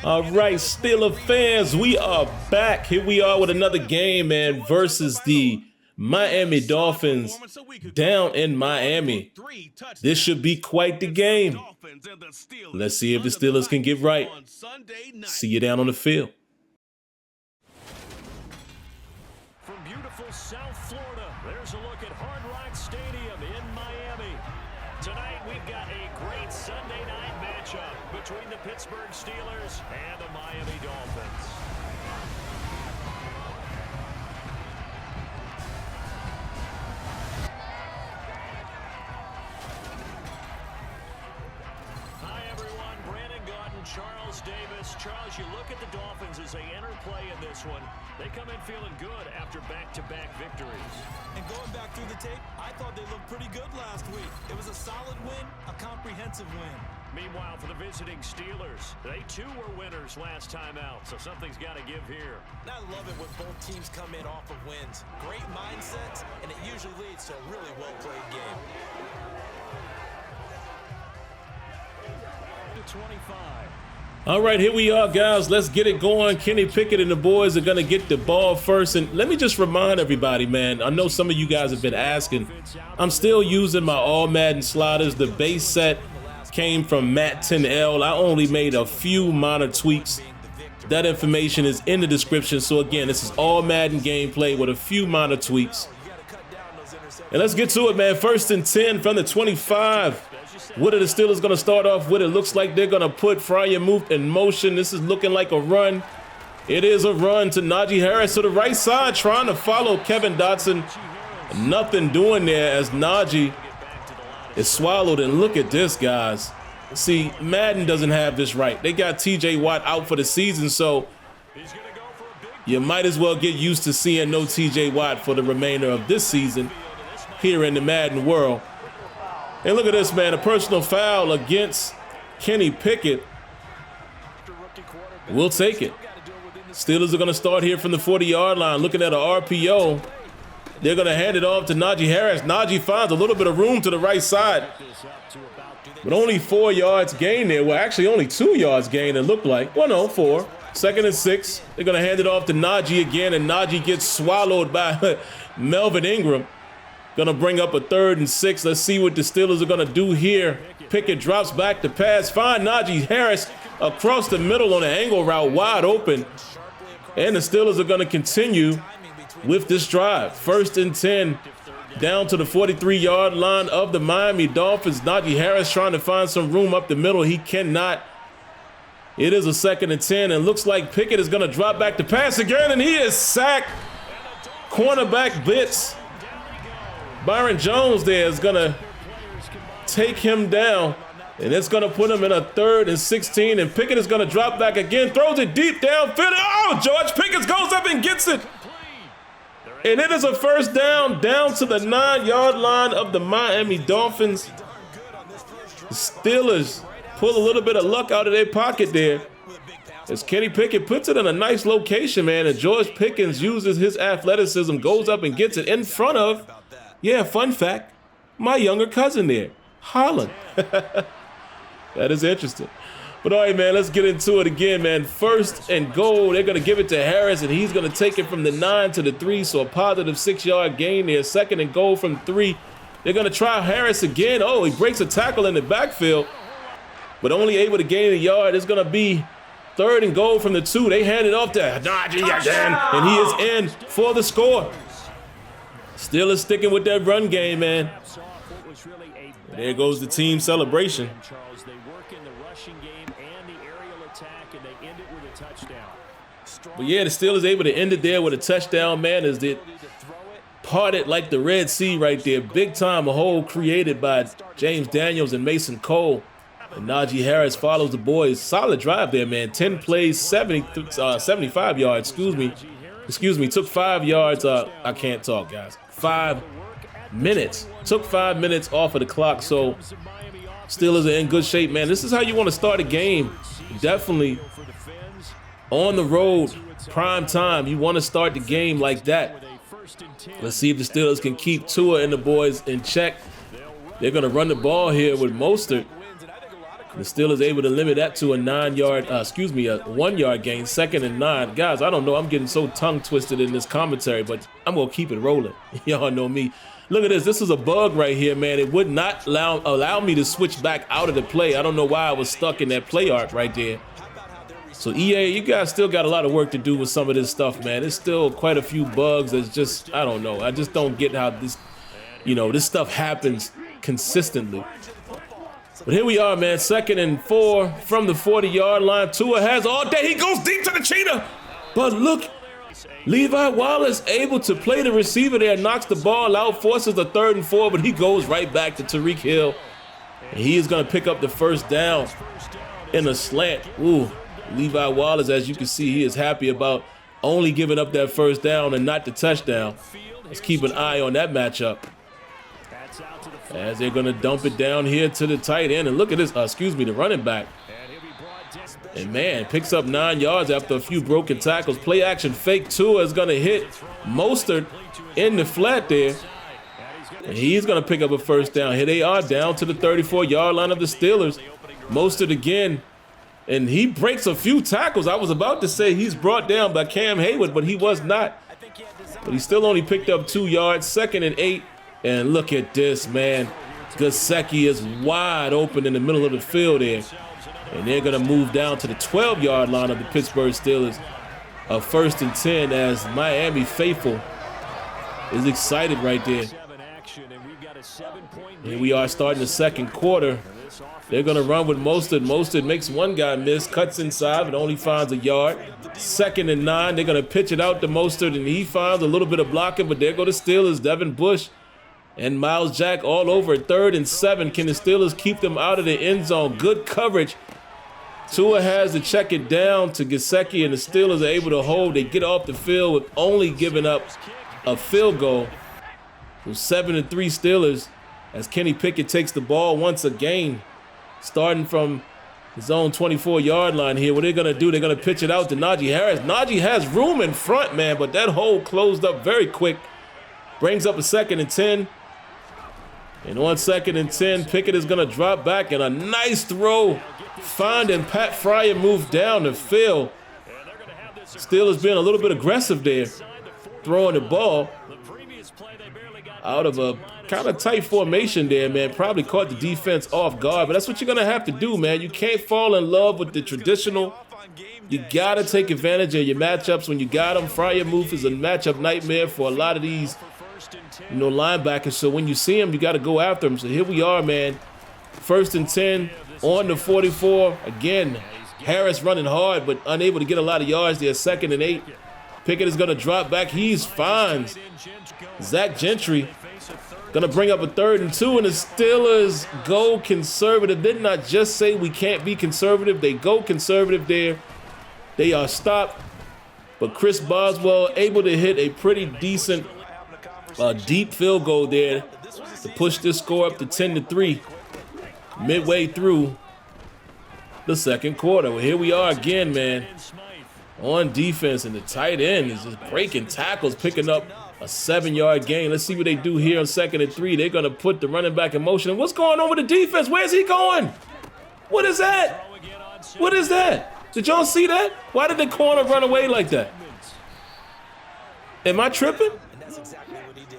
All right, Steeler fans, we are back. Here we are with another game, man, versus the Miami Dolphins down in Miami. This should be quite the game. Let's see if the Steelers can get right. See you down on the field. From beautiful South Florida, there's a look at Hard Rock Stadium in Miami. Tonight, we've got a great Sunday night matchup between the Pittsburgh Steelers and the Miami Dolphins. Hi, everyone. Brandon Gaudin, Charles Davis. Charles, you look at the Dolphins as they enter play in this one. They come in feeling good after back-to-back victories. And going back through the tape, I thought they looked pretty good last week. It was a solid win, a comprehensive win. Meanwhile, for the visiting Steelers, they too were winners last time out, so something's got to give here. And I love it when both teams come in off of wins. Great mindsets, and it usually leads to a really well-played game. To 25. All right, here we are, guys. Let's get it going. Kenny Pickett and the boys are going to get the ball first. And let me just remind everybody, man, I know some of you guys have been asking. I'm still using my All-Madden Sliders. The base set came from Matt10L. I only made a few minor tweaks. That information is in the description. So, again, this is All-Madden gameplay with a few minor tweaks. And let's get to it, man. 1st and 10 from the 25. What are the Steelers going to start off with? It looks like they're going to put Freiermuth in motion. This is looking like a run. It is a run to Najee Harris to the right side, trying to follow Kevin Dotson. Nothing doing there as Najee is swallowed. And look at this, guys. See, Madden doesn't have this right. They got TJ Watt out for the season, so you might as well get used to seeing no TJ Watt for the remainder of this season here in the Madden world. And look at this, man, a personal foul against Kenny Pickett. We'll take it. Steelers are going to start here from the 40-yard line, looking at an RPO. They're going to hand it off to Najee Harris. Najee finds a little bit of room to the right side, but only 4 yards gain there. Well, actually only 2 yards gain, it looked like. Well, no, 4. 2nd and 6. They're going to hand it off to Najee again, and Najee gets swallowed by Melvin Ingram. Gonna bring up a 3rd and 6. Let's see what the Steelers are gonna do here. Pickett drops back to pass. Find Najee Harris across the middle on an angle route, wide open. And the Steelers are gonna continue with this drive. 1st and 10, down to the 43-yard line of the Miami Dolphins. Najee Harris trying to find some room up the middle. He cannot. It is a 2nd and 10, and looks like Pickett is gonna drop back to pass again, and he is sacked. Cornerback blitz. Byron Jones there is going to take him down, and it's going to put him in a 3rd and 16, and Pickett is going to drop back again, throws it deep downfield. Oh, George Pickens goes up and gets it. And it is a 1st down to the 9-yard line of the Miami Dolphins. The Steelers pull a little bit of luck out of their pocket there as Kenny Pickett puts it in a nice location, man, and George Pickens uses his athleticism, goes up and gets it in front of, yeah, fun fact, my younger cousin there, Holland. That is interesting. But all right, man, let's get into it again, man. 1st and goal. They're going to give it to Harris, and he's going to take it from the 9 to the 3, so a positive 6-yard gain there. 2nd and goal from 3. They're going to try Harris again. Oh, he breaks a tackle in the backfield, but only able to gain a yard. It's going to be 3rd and goal from the 2. They hand it off to Najee again, and he is in for the score. Steelers sticking with that run game, man. There goes the team celebration. They work in the rushing game and the aerial attack, and they end it with a touchdown. But yeah, the Steelers able to end it there with a touchdown, man, as it parted like the Red Sea right there. Big time, a hole created by James Daniels and Mason Cole. And Najee Harris follows the boys. Solid drive there, man. 10 plays, 75 yards, excuse me, took 5 yards. I can't talk, guys. 5 minutes. Took 5 minutes off of the clock, so Steelers are in good shape, man. This is how you want to start a game. Definitely on the road, prime time. You want to start the game like that. Let's see if the Steelers can keep Tua and the boys in check. They're going to run the ball here with Mostert. The Steelers able to limit that to a 1-yard gain, 2nd and 9. Guys, I don't know. I'm getting so tongue twisted in this commentary, but I'm going to keep it rolling. Y'all know me. Look at this. This is a bug right here, man. It would not allow me to switch back out of the play. I don't know why I was stuck in that play arc right there. So EA, you guys still got a lot of work to do with some of this stuff, man. There's still quite a few bugs that's just, I don't know. I just don't get how this, this stuff happens consistently. But here we are, man. 2nd and 4 from the 40-yard line. Tua has all day. He goes deep to the cheetah. But look, Levi Wallace able to play the receiver there, knocks the ball out, forces the 3rd and 4, but he goes right back to Tyreek Hill. And he is going to pick up the 1st down in a slant. Ooh. Levi Wallace, as you can see, he is happy about only giving up that 1st down and not the touchdown. Let's keep an eye on that matchup. As they're going to dump it down here to the tight end. And look at this, the running back. And man, picks up 9 yards after a few broken tackles. Play action fake. Tua is going to hit Mostert in the flat there. And he's going to pick up a 1st down. Here they are down to the 34-yard line of the Steelers. Mostert again. And he breaks a few tackles. I was about to say he's brought down by Cam Hayward, but he was not. But he still only picked up 2 yards, 2nd and 8. And look at this, man. Gesicki is wide open in the middle of the field there. And they're going to move down to the 12-yard line of the Pittsburgh Steelers. A 1st and 10 as Miami faithful is excited right there. Here we are starting the 2nd quarter. They're going to run with Mostert. Mostert makes one guy miss, cuts inside, but only finds a yard. 2nd and 9. They're going to pitch it out to Mostert, and he finds a little bit of blocking, but there go the Steelers. Devin Bush and Miles Jack all over. 3rd and 7. Can the Steelers keep them out of the end zone? Good coverage. Tua has to check it down to Gesicki, and the Steelers are able to hold. They get off the field with only giving up a field goal. So 7-3 Steelers as Kenny Pickett takes the ball once again. Starting from his own 24-yard line here. What they're going to do, they're going to pitch it out to Najee Harris. Najee has room in front, man, but that hole closed up very quick. Brings up a 2nd and 10. And on 2nd and 10, Pickett is going to drop back, and a nice throw. Finding Pat Fryer moved down the field. Steelers being a little bit aggressive there, throwing the ball out of a kind of tight formation there, man. Probably caught the defense off guard, but that's what you're going to have to do, man. You can't fall in love with the traditional. You got to take advantage of your matchups when you got them. Fryer move is a matchup nightmare for a lot of these, linebackers. So when you see them, you got to go after them. So here we are, man. 1st and 10 on the 44. Again, Harris running hard, but unable to get a lot of yards there. 2nd and 8. Pickett is going to drop back. He's finds Zach Gentry. Going to bring up a 3rd and 2, and the Steelers go conservative. Did not just say we can't be conservative. They go conservative there. They are stopped. But Chris Boswell able to hit a pretty decent deep field goal there to push this score up to 10-3 midway through the 2nd quarter. Well, here we are again, man, on defense, and the tight end is just breaking tackles, picking up a 7-yard gain. Let's see what they do here on 2nd and 3. They're going to put the running back in motion. And what's going on with the defense? Where's he going? What is that? What is that? Did y'all see that? Why did the corner run away like that? Am I tripping?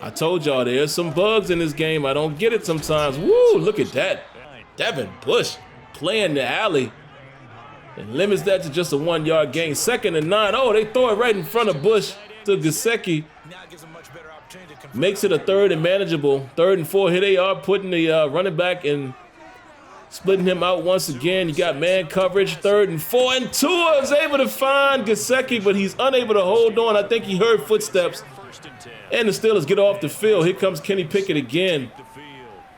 I told y'all there's some bugs in this game. I don't get it sometimes. Woo, look at that. Devin Bush playing the alley and limits that to just a 1-yard gain. 2nd and 9. Oh, they throw it right in front of Bush to Gesicki. Makes it a 3rd and manageable. 3rd and 4. Here they are putting the running back and splitting him out once again. You got man coverage. 3rd and 4. And Tua is able to find Gesicki, but he's unable to hold on. I think he heard footsteps. And the Steelers get off the field. Here comes Kenny Pickett again.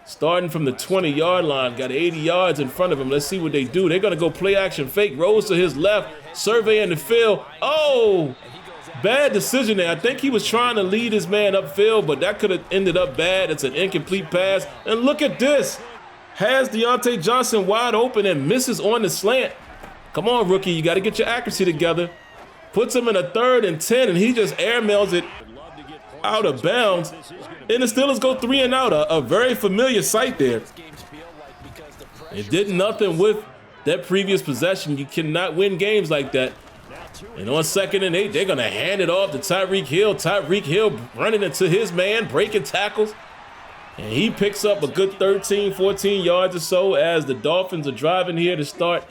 Starting from the 20-yard line. Got 80 yards in front of him. Let's see what they do. They're going to go play action fake. Rolls to his left. Surveying the field. Oh! Bad decision there. I think he was trying to lead his man upfield, but that could have ended up bad. It's an incomplete pass. And look at this. Has Deontay Johnson wide open and misses on the slant. Come on, rookie. You got to get your accuracy together. Puts him in a 3rd and 10, and he just airmails it out of bounds. And the Steelers go 3 and out. A very familiar sight there. It did nothing with that previous possession. You cannot win games like that. And on 2nd and 8, they're going to hand it off to Tyreek Hill. Tyreek Hill running into his man, breaking tackles. And he picks up a good 13, 14 yards or so as the Dolphins are driving here to start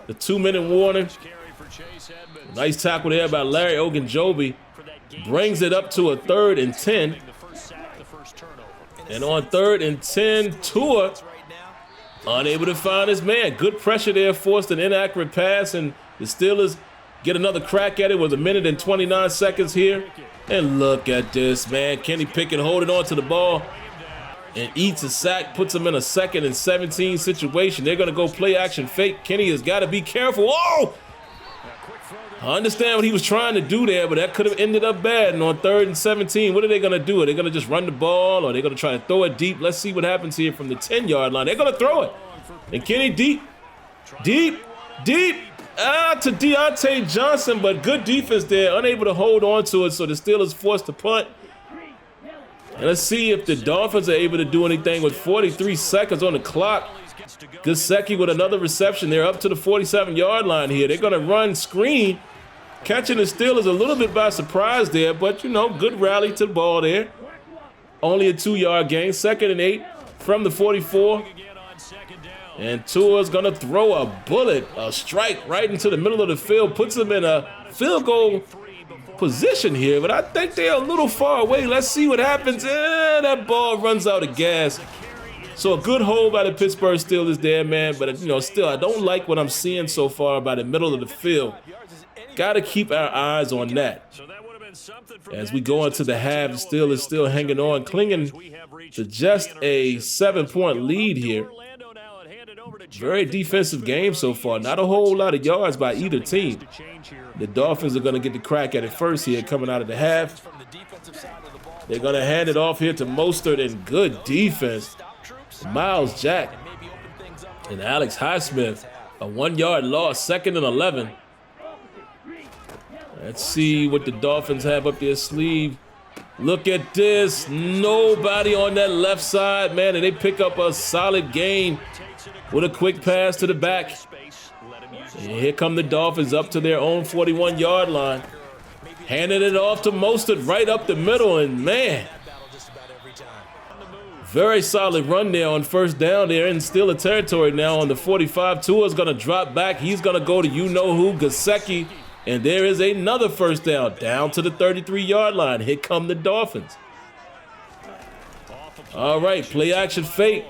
the 2-minute warning. Nice tackle there by Larry Ogunjobi. Brings it up to a 3rd and 10. And on 3rd and 10, Tua unable to find his man. Good pressure there, forced an inaccurate pass, and the Steelers get another crack at it with 1 minute and 29 seconds here. And look at this, man. Kenny Pickett holding on to the ball and eats a sack, puts him in a 2nd and 17 situation. They're going to go play action fake. Kenny has got to be careful. Oh! I understand what he was trying to do there, but that could have ended up bad. And on 3rd and 17, what are they going to do? Are they going to just run the ball, or are they going to try to throw it deep? Let's see what happens here from the 10-yard line. They're going to throw it. And Kenny deep. To Deontay Johnson, but good defense there. Unable to hold on to it, so the Steelers forced to punt. And let's see if the Dolphins are able to do anything with 43 seconds on the clock. Gesicki with another reception. They're up to the 47-yard line here. They're going to run screen, catching the Steelers a little bit by surprise there, but, you know, good rally to the ball there. Only a 2-yard gain. 2nd and 8 from the 44. And Tua's going to throw a bullet, a strike right into the middle of the field, puts him in a field goal position here, but I think they're a little far away. Let's see what happens. That ball runs out of gas. So a good hold by the Pittsburgh Steelers there, man. But, you know, still, I don't like what I'm seeing so far by the middle of the field. Got to keep our eyes on that. As we go into the half, the Steelers still hanging on, clinging to just a 7-point lead here. Very defensive game so far. Not a whole lot of yards by either team. The Dolphins are going to get the crack at it first here coming out of the half. They're going to hand it off here to Mostert, and good defense. Miles Jack and Alex Highsmith. A 1-yard loss, 2nd and 11. Let's see what the Dolphins have up their sleeve. Look at this. Nobody on that left side, man, and they pick up a solid gain with a quick pass to the back. And here come the Dolphins up to their own 41-yard line. Handing it off to Mostert right up the middle, and man, very solid run there on 1st down. They're in Steeler territory now on the 45. Tua's going to drop back. He's going to go to you-know-who, Gesicki. And there is another 1st down to the 33-yard line. Here come the Dolphins. All right, play action fake.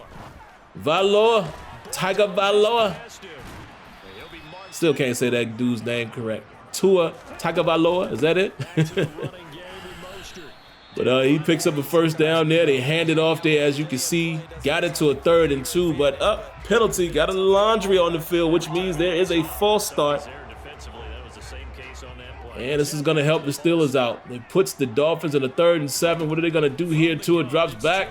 Valoa, Tiger Valoa. Still can't say that dude's name correct. Tua Tagovailoa, is that it? But he picks up a 1st down there. They hand it off there, as you can see. Got it to a 3rd and 2, but penalty. Got a laundry on the field, which means there is a false start. And this is going to help the Steelers out. It puts the Dolphins in a 3rd and 7. What are they going to do here? Tua drops back,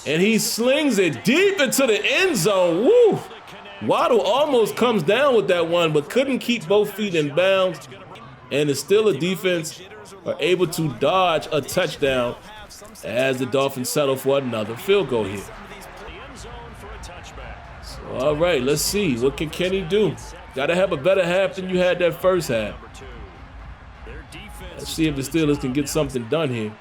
and he slings it deep into the end zone. Woo! Waddle almost comes down with that one, but couldn't keep both feet in bounds. And the Steelers defense are able to dodge a touchdown as the Dolphins settle for another field goal here. So, all right, let's see. What can Kenny do? Got to have a better half than you had that first half. Let's see if the Steelers can get something done here.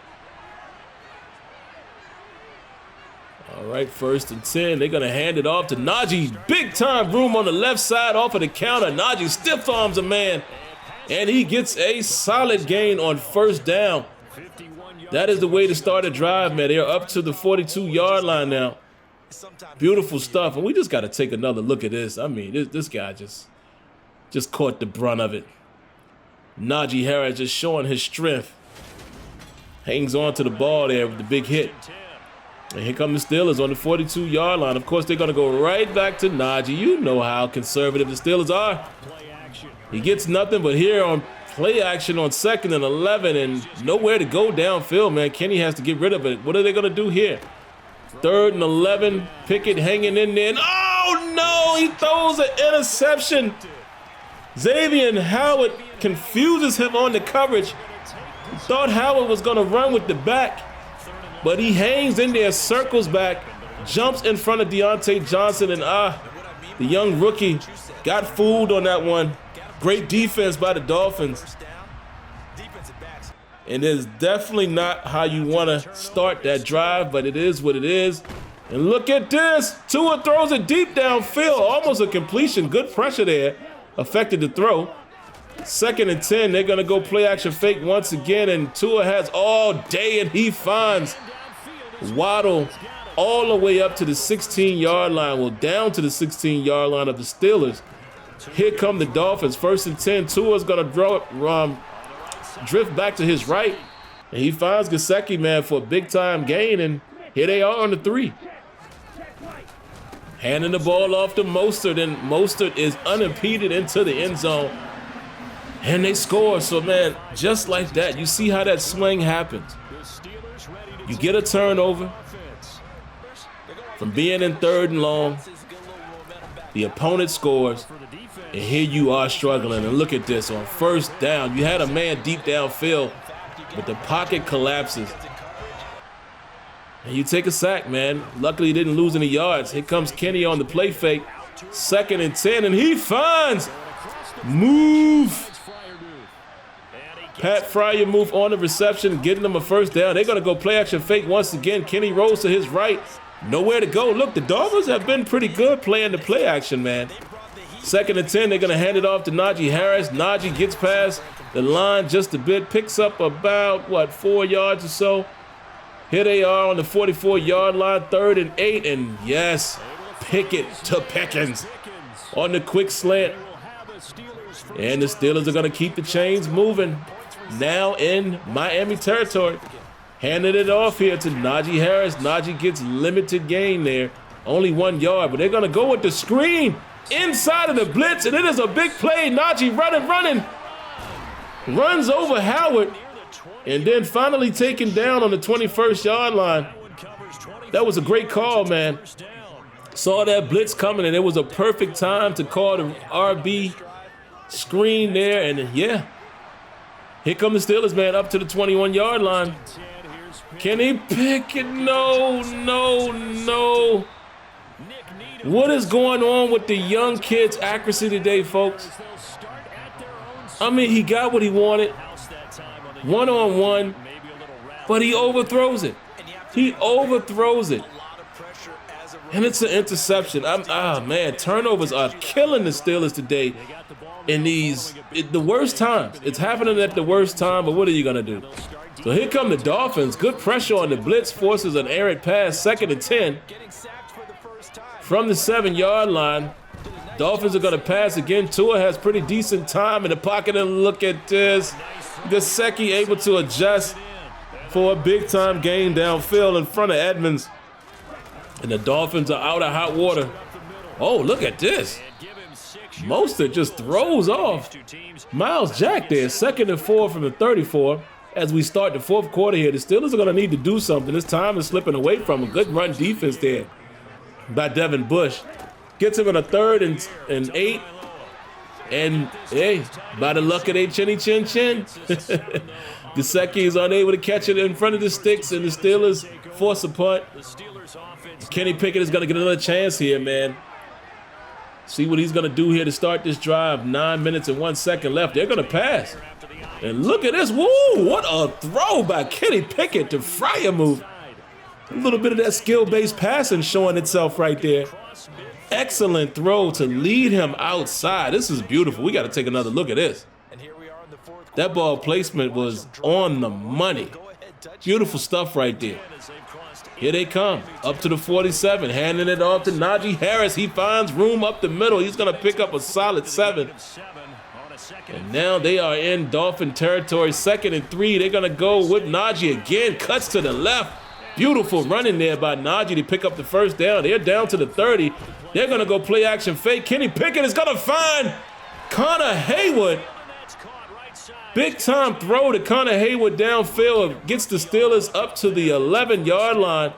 All right, 1st and 10. They're going to hand it off to Najee. Big time room on the left side off of the counter. Najee stiff arms a man, and he gets a solid gain on 1st down. That is the way to start a drive, man. They're up to the 42-yard line now. Beautiful stuff. And we just got to take another look at this. I mean, this guy just caught the brunt of it. Najee Harris just showing his strength. Hangs on to the ball there with the big hit. And here come the Steelers on the 42-yard line. Of course, they're going to go right back to Najee. You know how conservative the Steelers are. He gets nothing but here on play action on 2nd and 11 and nowhere to go downfield, man. Kenny has to get rid of it. What are they going to do here? 3rd and 11. Pickett hanging in there. And oh, no! He throws an interception. Xavier Howard confuses him on the coverage. Thought Howard was going to run with the back, but he hangs in there, circles back, jumps in front of Deontay Johnson, and the young rookie got fooled on that one. Great defense by the Dolphins. And it's definitely not how you want to start that drive, but it is what it is. And look at this. Tua throws it deep downfield, almost a completion. Good pressure there. Affected the throw. 2nd and 10. They're going to go play action fake once again, and Tua has all day, and he finds Waddle all the way up to the 16-yard line. Well, down to the 16-yard line of the Steelers. Here come the Dolphins. 1st and 10. Tua's going to drift back to his right, and he finds Gesicki, man, for a big-time gain, and here they are on the 3. Handing the ball off to Mostert, and Mostert is unimpeded into the end zone, and they score. So, man, just like that, you see how that swing happens. You get a turnover from being in 3rd and long. The opponent scores, and here you are struggling. And look at this on 1st down. You had a man deep downfield, but the pocket collapses. And you take a sack, man. Luckily, he didn't lose any yards. Here comes Kenny on the play fake. 2nd and 10, and he finds move. Pat Fryermuth on the reception, getting them a 1st down. They're going to go play action fake once again. Kenny rolls to his right. Nowhere to go. Look, the Dolphins have been pretty good playing the play action, man. 2nd and 10, they're going to hand it off to Najee Harris. Najee gets past the line just a bit, picks up about, 4 yards or so. Here they are on the 44-yard line, 3rd and 8, and yes, Pickett to Pickens on the quick slant. And the Steelers are going to keep the chains moving. Now in Miami territory. Handing it off here to Najee Harris. Najee gets limited gain there. Only 1 yard, but they're going to go with the screen inside of the blitz, and it is a big play. Najee running. Runs over Howard, and then finally taken down on the 21st-yard line. That was a great call, man. Saw that blitz coming, and it was a perfect time to call the RB screen there, and yeah. Here come the Steelers, man, up to the 21-yard line. Kenny Pickett, no. What is going on with the young kid's accuracy today, folks? I mean, he got what he wanted. One-on-one, but he overthrows it. And it's an interception. Man, turnovers are killing the Steelers today in the worst times. It's happening at the worst time, but what are you going to do? So here come the Dolphins. Good pressure on the blitz, forces an errant pass, 2nd and 10. From the 7-yard line, Dolphins are going to pass again. Tua has pretty decent time in the pocket, and look at this. Gesicki able to adjust for a big-time gain downfield in front of Edmonds. And the Dolphins are out of hot water. Oh, look at this. Mostert just throws off Miles Jack there. 2nd and 4 from the 34. As we start the 4th quarter here, the Steelers are going to need to do something. This time is slipping away from a good run defense there by Devin Bush. Gets him in a 3rd and 8. And, hey, by the luck of their chinny chin chin, Gesicki is unable to catch it in front of the sticks, and the Steelers force a punt. Kenny Pickett is going to get another chance here, man. See what he's going to do here to start this drive. 9 minutes and 1 second left. They're going to pass. And look at this. Woo! What a throw by Kenny Pickett to Fryermuth. A little bit of that skill-based passing showing itself right there. Excellent throw to lead him outside. This is beautiful. We got to take another look at this. That ball placement was on the money. Beautiful stuff right there. Here they come, up to the 47, handing it off to Najee Harris. He finds room up the middle. He's going to pick up a solid 7. And now they are in Dolphin territory, 2nd and 3. They're going to go with Najee again. Cuts to the left. Beautiful running there by Najee to pick up the 1st down. They're down to the 30. They're going to go play action fake. Kenny Pickett is going to find Connor Haywood. Big time throw to Connor Haywood downfield. Gets the Steelers up to the 11-yard line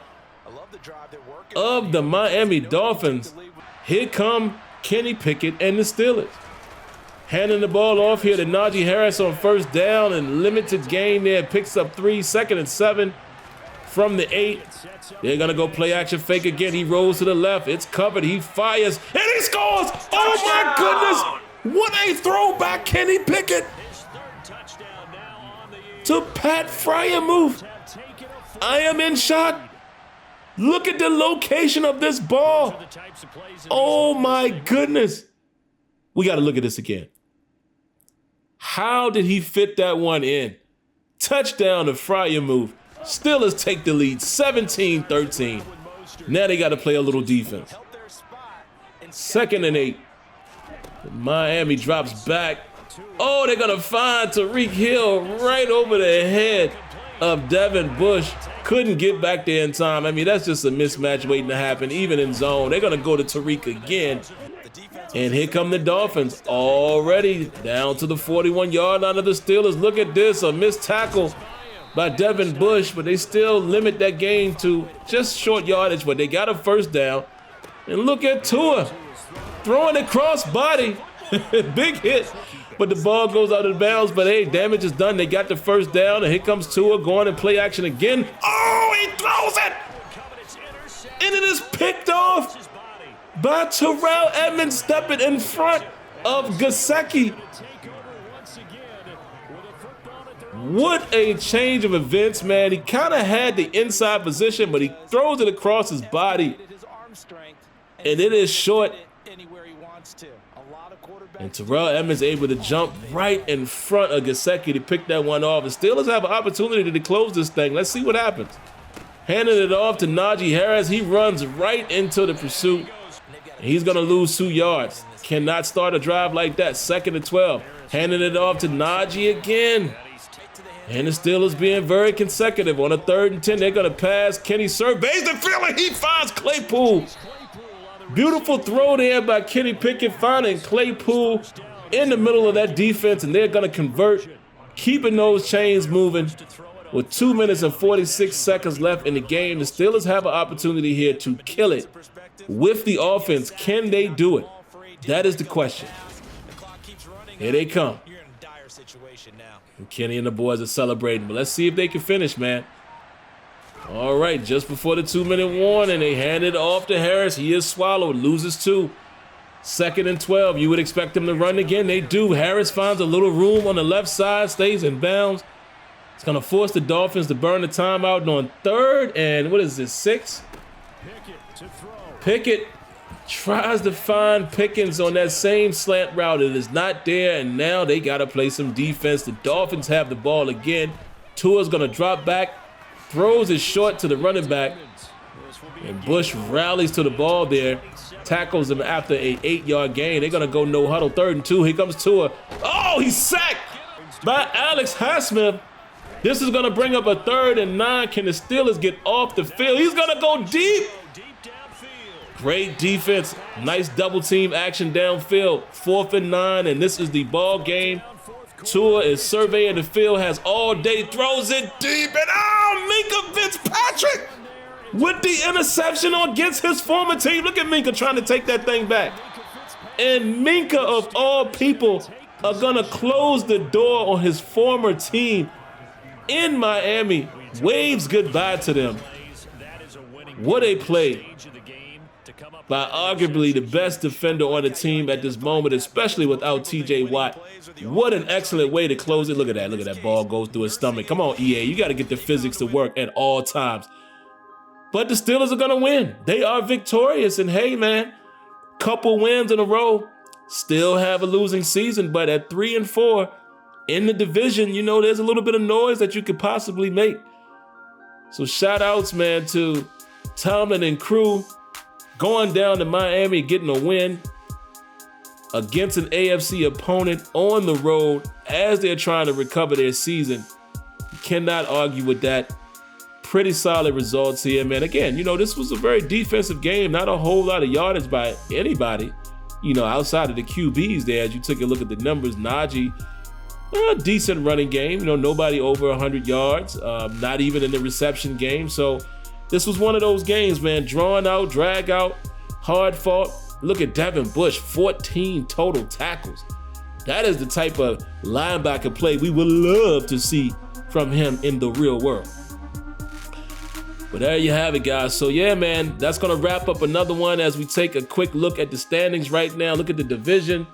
of the Miami Dolphins. Here come Kenny Pickett and the Steelers. Handing the ball off here to Najee Harris on 1st down and limited gain there. Picks up 3, 2nd and 7 from the 8. They're going to go play action fake again. He rolls to the left. It's covered. He fires, and he scores. Oh, my goodness. What a throwback, Kenny Pickett. To Pat Fryermuth. I am in shock. Look at the location of this ball. Oh, my goodness. We got to look at this again. How did he fit that one in? Touchdown to Fryermuth. Steelers take the lead, 17-13. Now they got to play a little defense. 2nd and 8. Miami drops back. Oh, they're going to find Tyreek Hill right over the head of Devin Bush. Couldn't get back there in time. I mean, that's just a mismatch waiting to happen, even in zone. They're going to go to Tyreek again. And here come the Dolphins, already down to the 41-yard line of the Steelers. Look at this, a missed tackle by Devin Bush, but they still limit that game to just short yardage, but they got a first down. And look at Tua throwing it cross body. Big hit, but the ball goes out of bounds. But hey, damage is done. They got the first down, and here comes Tua going and play action again. Oh, he throws it! And it is picked off by Terrell Edmonds, stepping in front of Gesicki. What a change of events, man. He kind of had the inside position, but he throws it across his body. And it is short. And Terrell Edmonds able to jump right in front of Gesicki to pick that one off. The Steelers have an opportunity to close this thing. Let's see what happens. Handing it off to Najee Harris. He runs right into the pursuit. He's going to lose 2 yards. Cannot start a drive like that. 2nd and 12. Handing it off to Najee again. And the Steelers being very consecutive. On a 3rd and 10, they're going to pass. Kenny surveys the field, and he finds Claypool. Beautiful throw there by Kenny Pickett, finding Claypool in the middle of that defense, and they're going to convert, keeping those chains moving. With 2 minutes and 46 seconds left in the game, the Steelers have an opportunity here to kill it. With the offense, can they do it? That is the question. Here they come. And Kenny and the boys are celebrating, but let's see if they can finish, man. All right, just before the 2-minute warning, they hand it off to Harris. He is swallowed, loses 2. 2nd and 12, you would expect them to run again. They do. Harris finds a little room on the left side, stays in bounds. It's going to force the Dolphins to burn the timeout on 3rd and, what is this, 6? Pickett tries to find Pickens on that same slant route. It is not there, and now they got to play some defense. The Dolphins have the ball again. Tua's going to drop back, throws it short to the running back, and Bush rallies to the ball there, tackles him after a 8-yard gain. They're going to go no huddle, 3rd and 2. Here comes Tua. Oh, he's sacked by Alex Highsmith. This is going to bring up a 3rd and 9. Can the Steelers get off the field? He's going to go deep. Great defense. Nice double team action downfield. 4th and 9, and this is the ball game. Tua is surveying the field, has all day, throws it deep, and Minkah Fitzpatrick with the interception against his former team. Look at Minkah trying to take that thing back. And Minkah, of all people, are going to close the door on his former team in Miami. Waves goodbye to them. What a play by arguably the best defender on the team at this moment, especially without TJ Watt. What an excellent way to close it. Look at that. Look at that ball goes through his stomach. Come on, EA. You got to get the physics to work at all times. But the Steelers are going to win. They are victorious. And hey, man, couple wins in a row. Still have a losing season, but at 3-4 in the division, you know, there's a little bit of noise that you could possibly make. So shout outs, man, to Tomlin and crew. Going down to Miami, getting a win against an AFC opponent on the road as they're trying to recover their season. You cannot argue with that. Pretty solid results here, man. Again, you know, this was a very defensive game. Not a whole lot of yardage by anybody, you know, outside of the QBs there. As you took a look at the numbers, Najee, a decent running game. You know, nobody over 100 yards, not even in the reception game. So this was one of those games, man, drawn out, drag out, hard fought. Look at Devin Bush, 14 total tackles. That is the type of linebacker play we would love to see from him in the real world. But there you have it, guys. So yeah, man, that's going to wrap up another one as we take a quick look at the standings right now. Look at the division.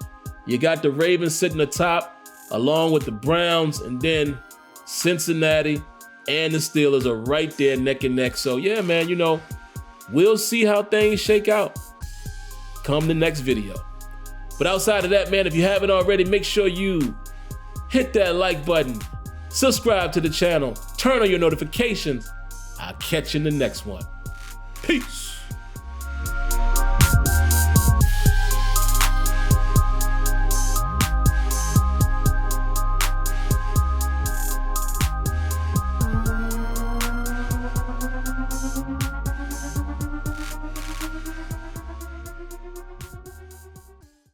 You got the Ravens sitting atop along with the Browns, and then Cincinnati and the Steelers are right there neck and neck. So yeah, man, you know, we'll see how things shake out come the next video. But outside of that, man, if you haven't already, make sure you hit that like button, subscribe to the channel, turn on your notifications. I'll catch you in the next one. Peace.